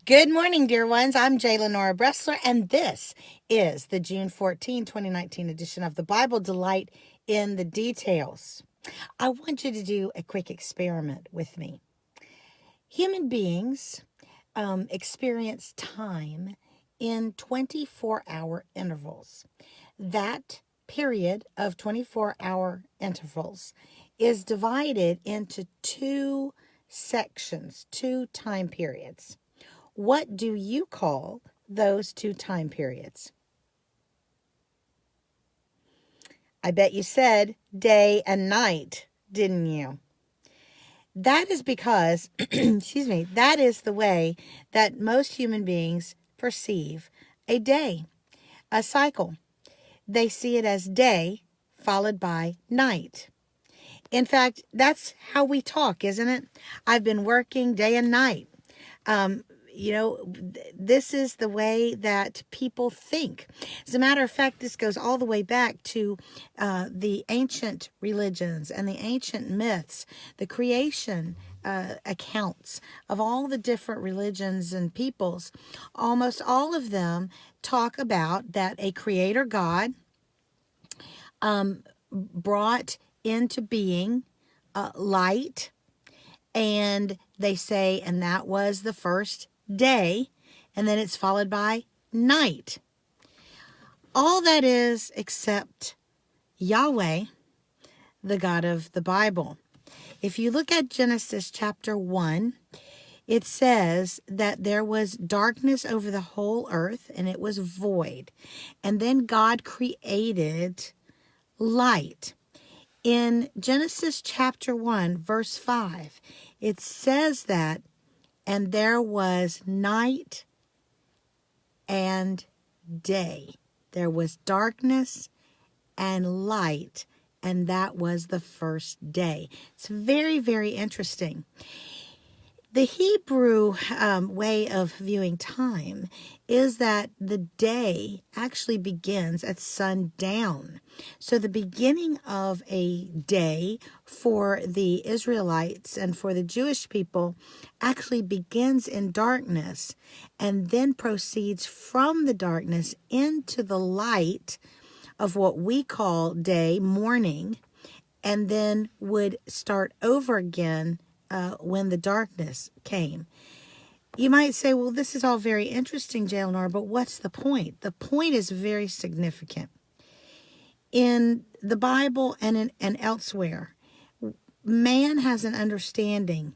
Good morning, dear ones. I'm J. Lenora Bressler, and this is the June 2019 edition of the Bible Delight in the Details. I want you to do a quick experiment with me. Human beings experience time in 24-hour intervals. That period of 24-hour intervals is divided into two sections, two time periods. What do you call those two time periods? I bet you said day and night, didn't you? That is because, excuse me, that is the way that most human beings perceive a day, a cycle. They see it as day followed by night. In fact, that's how we talk, isn't it? I've been working day and night. This is the way that people think. As a matter of fact, this goes all the way back to the ancient religions and the ancient myths, the creation accounts of all the different religions and peoples. Almost all of them talk about that a creator God brought into being light, and they say, and that was the first day, and then it's followed by night. All that is except Yahweh, the God of the Bible. If you look at Genesis chapter 1, it says that there was darkness over the whole earth, and it was void. And then God created light. In Genesis chapter 1, verse 5, it says that, and there was night and day. There was darkness and light, and that was the first day. It's very, very interesting. The Hebrew way of viewing time is that the day actually begins at sundown. So the beginning of a day for the Israelites and for the Jewish people actually begins in darkness and then proceeds from the darkness into the light of what we call day, morning, and then would start over again when the darkness came. You might say, well, this is all very interesting, J. Lenore, but what's the point? The point is very significant. In the Bible and elsewhere, man has an understanding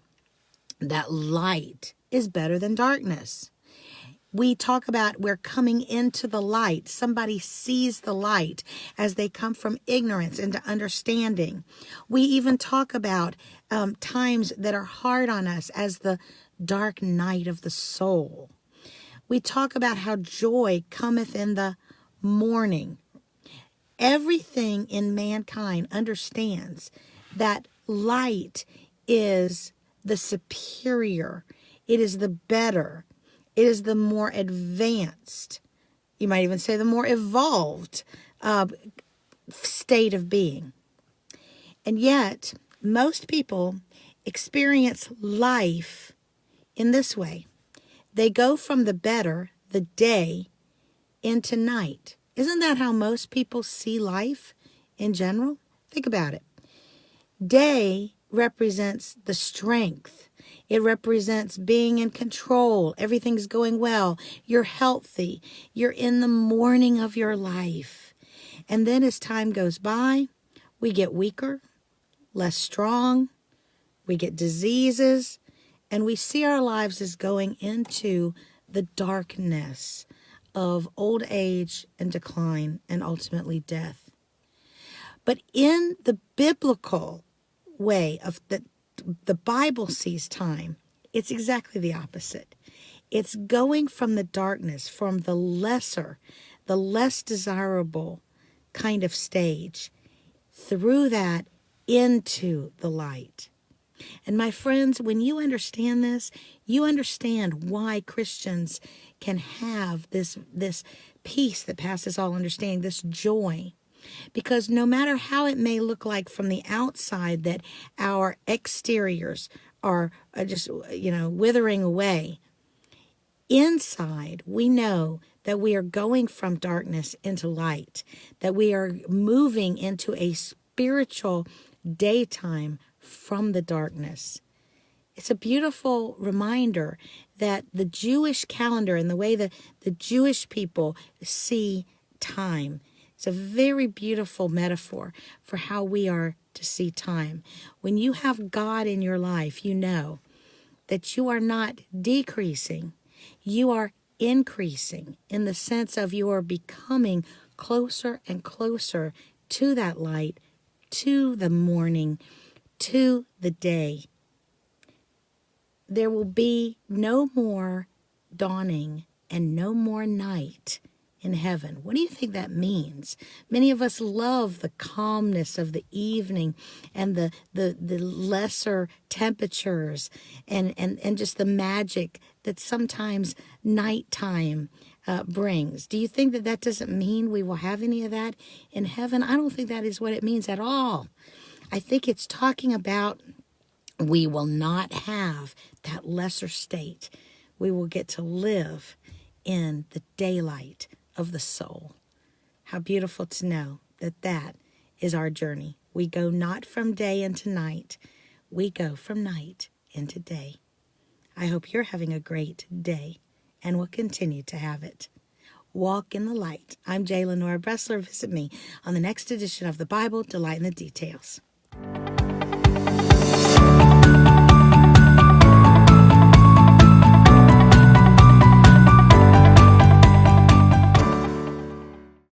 that light is better than darkness. We talk about we're coming into the light. Somebody sees the light as they come from ignorance into understanding. We even talk about times that are hard on us as the dark night of the soul. We talk about how joy cometh in the morning. Everything in mankind understands that light is the superior. It is the better. It is the more advanced, you might even say the more evolved state of being. And yet, most people experience life in this way. They go from the better, the day, into night. Isn't that how most people see life in general? Think about it. Day represents the strength. It represents being in control. Everything's going well. You're healthy. You're in the morning of your life. And then as time goes by, we get weaker, less strong. We get diseases. And we see our lives as going into the darkness of old age and decline and ultimately death. But in the biblical way of the Bible sees time, it's exactly the opposite. It's going from the darkness, from the lesser, the less desirable kind of stage, through that into the light. And my friends, when you understand this, you understand why Christians can have this peace that passes all understanding, this joy. Because no matter how it may look like from the outside that our exteriors are just, withering away, inside, we know that we are going from darkness into light, that we are moving into a spiritual daytime from the darkness. It's a beautiful reminder that the Jewish calendar and the way that the Jewish people see time, it's a very beautiful metaphor for how we are to see time. When you have God in your life, you know that you are not decreasing, you are increasing in the sense of you are becoming closer and closer to that light, to the morning, to the day. There will be no more dawning and no more night in heaven. What do you think that means? Many of us love the calmness of the evening and the lesser temperatures and just the magic that sometimes nighttime brings. Do you think that that doesn't mean we will have any of that in heaven? I don't think that is what it means at all. I think it's talking about we will not have that lesser state. We will get to live in the daylight of the soul. How beautiful to know that that is our journey. We go not from day into night. We go from night into day. I hope you're having a great day and will continue to have it. Walk in the light. I'm J. Lenora Bressler. Visit me on the next edition of the Bible, Delight in the Details.